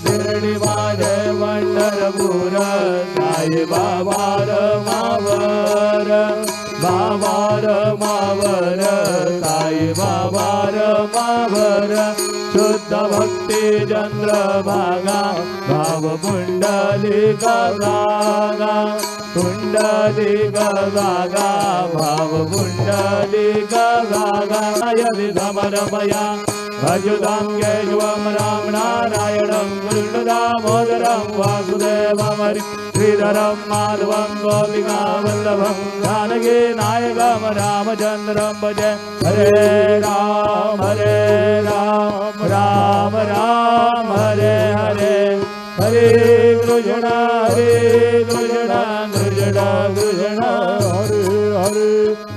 शिर्डी माझे पंढरपूर साई बाबा रमावर बाबा रमावर साई बाबा रमावर शुद्ध भक्ती चंद्रभागा भाव पुंडलिक जागा पुंडलिक जागा भाव पुंडलिक जागा यदि समरमया अच्युतं केशवं राम नारायणं कृष्ण दामोदरं वासुदेवं हरि श्रीधरं माधवं गोपिका वल्लभं जानकी नायकं रामचन्द्रं भजे हरे राम राम राम हरे हरे हरे कृष्ण कृष्ण कृष्ण हरे हरे